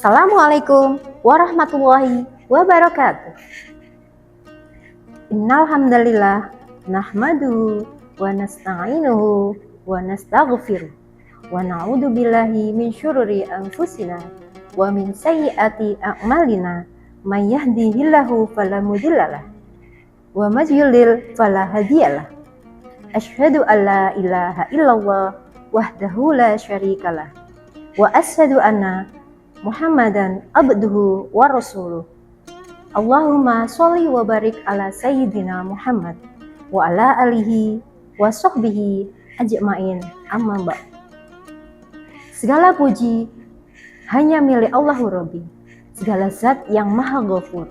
Assalamualaikum warahmatullahi wabarakatuh. Innal hamdalillah nahmaduhu wa nasta'inuhu wa nastaghfiruh wa na'udzu billahi min syururi anfusina wa min sayyiati a'malina may yahdihillahu fala mudhillalah wa may yudlil fala hadiyalah. Asyhadu an la ilaha illallah wahdahu la syarikalah wa asyhadu anna Muhammadan abduhu wa rasuluh. Allahumma sholli wa barik ala sayyidina Muhammad wa ala alihi wa sahbihi ajma'in, amma ba'd. Segala puji hanya milik Allahu Rabbi, segala zat yang maha ghafur,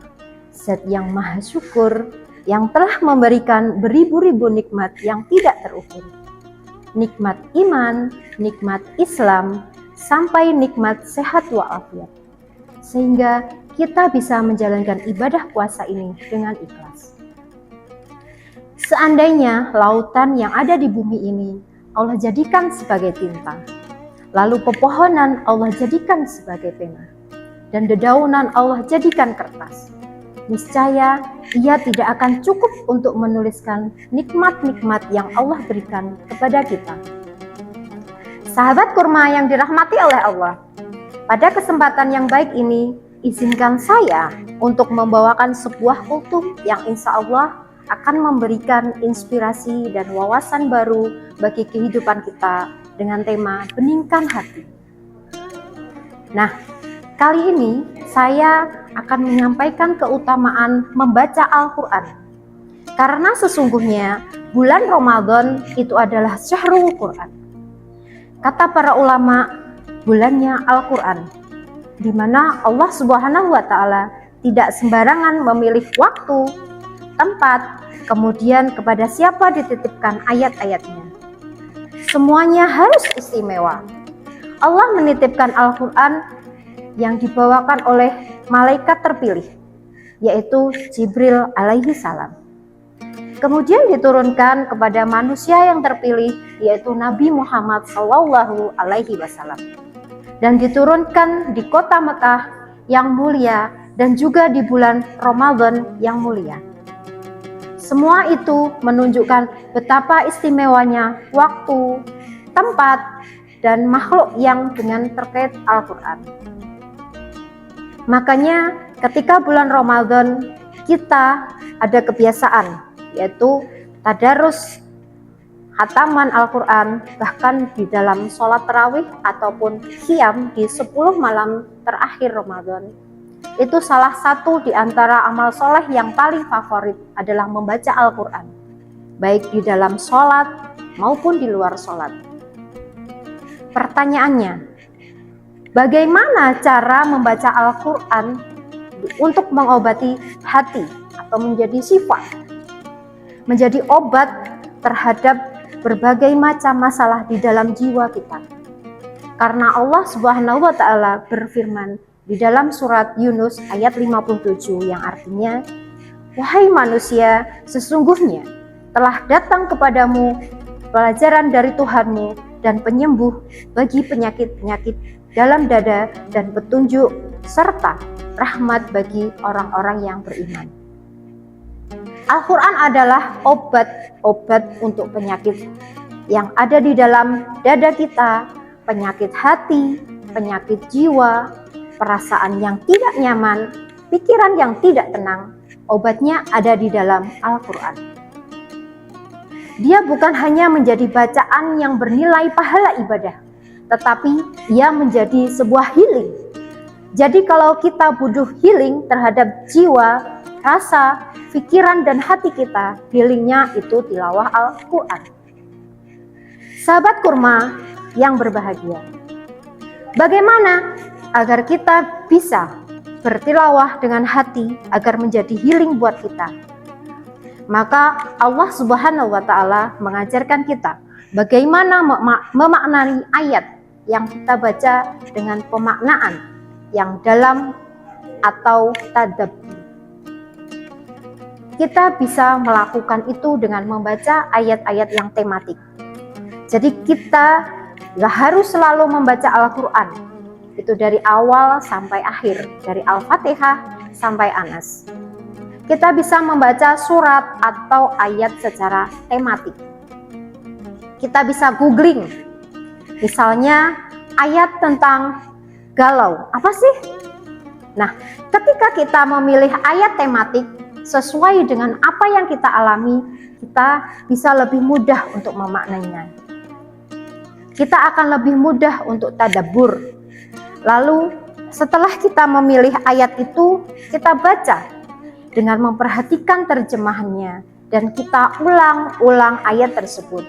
zat yang maha syukur, yang telah memberikan beribu-ribu nikmat yang tidak terukur. Nikmat iman, nikmat Islam, sampai nikmat sehat walafiat, sehingga kita bisa menjalankan ibadah puasa ini dengan ikhlas. Seandainya lautan yang ada di bumi ini Allah jadikan sebagai tinta, lalu pepohonan Allah jadikan sebagai pena, dan dedaunan Allah jadikan kertas, niscaya ia tidak akan cukup untuk menuliskan nikmat-nikmat yang Allah berikan kepada kita. Sahabat kurma yang dirahmati oleh Allah, pada kesempatan yang baik ini, izinkan saya untuk membawakan sebuah kultum yang insya Allah akan memberikan inspirasi dan wawasan baru bagi kehidupan kita dengan tema beningkan hati. Nah, kali ini saya akan menyampaikan keutamaan membaca Al-Quran. Karena sesungguhnya bulan Ramadan itu adalah syahrul Quran. Kata para ulama, bulannya Al-Quran, di mana Allah Subhanahu wa Ta'ala tidak sembarangan memilih waktu, tempat, kemudian kepada siapa dititipkan ayat-ayatnya. Semuanya harus istimewa. Allah menitipkan Al-Quran yang dibawakan oleh malaikat terpilih, yaitu Jibril alaihi salam. Kemudian diturunkan kepada manusia yang terpilih, yaitu Nabi Muhammad Sallallahu Alaihi Wasallam, dan diturunkan di kota Mekah yang mulia dan juga di bulan Ramadan yang mulia. Semua itu menunjukkan betapa istimewanya waktu, tempat, dan makhluk yang dengan terkait Al-Quran. Makanya ketika bulan Ramadan kita ada kebiasaan, yaitu tadarus khataman Al-Quran, bahkan di dalam sholat tarawih ataupun qiyam di 10 malam terakhir Ramadan. Itu salah satu di antara amal soleh yang paling favorit adalah membaca Al-Quran, baik di dalam sholat maupun di luar sholat. Pertanyaannya, bagaimana cara membaca Al-Quran untuk mengobati hati atau menjadi sifat, menjadi obat terhadap berbagai macam masalah di dalam jiwa kita? Karena Allah Subhanahu wa Ta'ala berfirman di dalam surat Yunus ayat 57 yang artinya, wahai manusia, sesungguhnya telah datang kepadamu pelajaran dari Tuhanmu dan penyembuh bagi penyakit-penyakit dalam dada dan petunjuk serta rahmat bagi orang-orang yang beriman. Al-Quran adalah obat untuk penyakit yang ada di dalam dada kita, penyakit hati, penyakit jiwa, perasaan yang tidak nyaman, pikiran yang tidak tenang. Obatnya ada di dalam Al-Quran. Dia bukan hanya menjadi bacaan yang bernilai pahala ibadah, tetapi ia menjadi sebuah healing. Jadi kalau kita butuh healing terhadap jiwa, rasa, pikiran, dan hati kita, healingnya itu tilawah Al-Quran. Sahabat kurma yang berbahagia, bagaimana agar kita bisa bertilawah dengan hati agar menjadi healing buat kita? Maka Allah Subhanahu wa Ta'ala mengajarkan kita bagaimana memaknai ayat yang kita baca dengan pemaknaan yang dalam atau tadabbur. Kita bisa melakukan itu dengan membaca ayat-ayat yang tematik. Jadi kita gak harus selalu membaca Al-Quran, Itu dari awal sampai akhir, dari Al-Fatihah sampai Anas. Kita bisa membaca surat atau ayat secara tematik. Kita bisa googling, misalnya ayat tentang galau, apa sih? Nah, ketika kita memilih ayat tematik sesuai dengan apa yang kita alami, kita bisa lebih mudah untuk memaknainya. Kita akan lebih mudah untuk tadabbur. Lalu, setelah kita memilih ayat itu, kita baca dengan memperhatikan terjemahannya dan kita ulang-ulang ayat tersebut.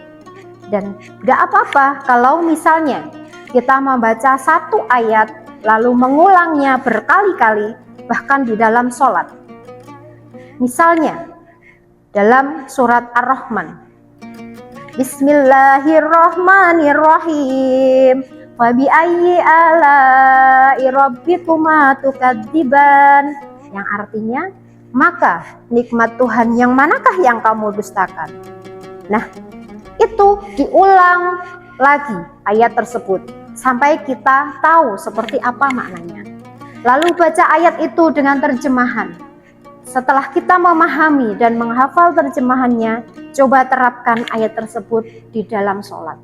Dan gak apa-apa kalau misalnya kita membaca satu ayat lalu mengulangnya berkali-kali, bahkan di dalam sholat. Misalnya dalam surat Ar-Rahman, Bismillahirrahmanirrahim, wa bi ayyi ala'i rabbikuma tukadziban, yang artinya, maka nikmat Tuhan yang manakah yang kamu dustakan? Nah, itu diulang lagi ayat tersebut sampai kita tahu seperti apa maknanya. Lalu baca ayat itu dengan terjemahan. Setelah kita memahami dan menghafal terjemahannya, coba terapkan ayat tersebut di dalam sholat.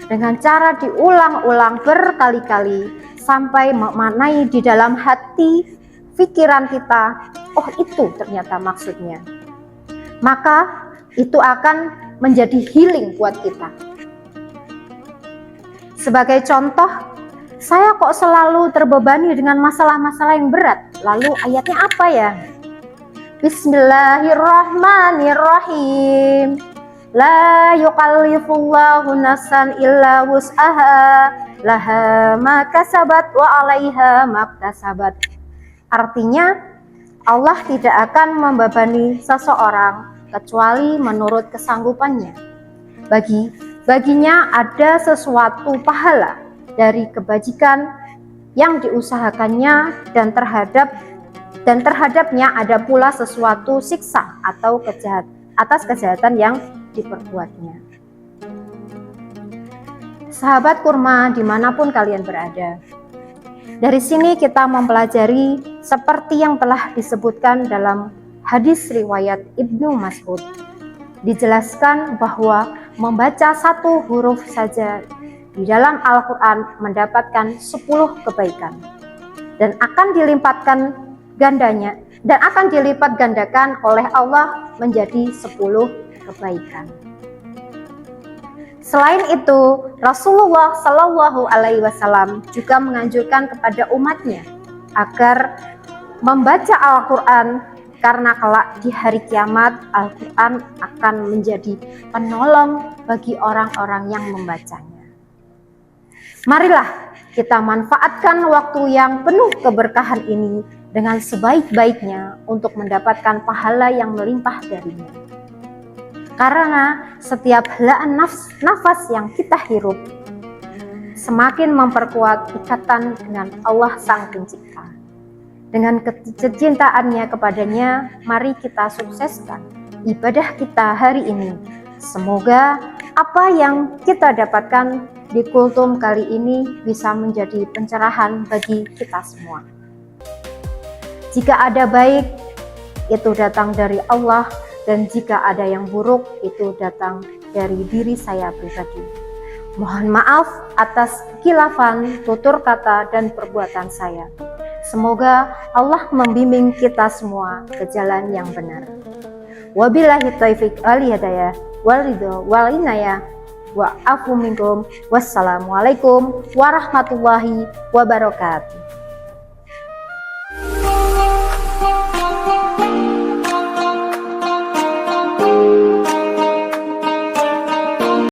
Dengan cara diulang-ulang berkali-kali sampai memaknai di dalam hati, pikiran kita, oh itu ternyata maksudnya. Maka itu akan menjadi healing buat kita. Sebagai contoh, saya kok selalu terbebani dengan masalah-masalah yang berat. Lalu ayatnya apa ya? Bismillahirrahmanirrahim. La yukallifullahu nafsan illa wus'aha, laha ma kasabat wa 'alaiha ma iktasabat. Artinya, Allah tidak akan membebani seseorang kecuali menurut kesanggupannya. Baginya ada sesuatu pahala dari kebajikan yang diusahakannya dan terhadapnya ada pula sesuatu siksa atau atas kejahatan yang diperbuatnya. Sahabat kurma dimanapun kalian berada, dari sini kita mempelajari seperti yang telah disebutkan dalam hadis riwayat Ibnu Mas'ud. Dijelaskan bahwa membaca satu huruf saja di dalam Al-Quran mendapatkan 10 kebaikan dan akan dilipat gandakan oleh Allah menjadi 10 kebaikan. Selain itu, Rasulullah Shallallahu Alaihi Wasallam juga menganjurkan kepada umatnya agar membaca Al-Quran, karena kelak di hari kiamat Al-Quran akan menjadi penolong bagi orang-orang yang membacanya. Marilah kita manfaatkan waktu yang penuh keberkahan ini dengan sebaik-baiknya untuk mendapatkan pahala yang melimpah darinya. Karena setiap helaan nafas yang kita hirup semakin memperkuat ikatan dengan Allah Sang Pencipta. Dengan kecintaannya kepadanya, mari kita sukseskan ibadah kita hari ini. Semoga apa yang kita dapatkan di kultum kali ini bisa menjadi pencerahan bagi kita semua. Jika ada baik, itu datang dari Allah, dan jika ada yang buruk, itu datang dari diri saya pribadi. Mohon maaf atas khilafan, tutur kata, dan perbuatan saya. Semoga Allah membimbing kita semua ke jalan yang benar. Wabillahi taufiq wal hidayah wal ridha wal inayah wa afu minkum. Wassalamualaikum warahmatullahi wabarakatuh.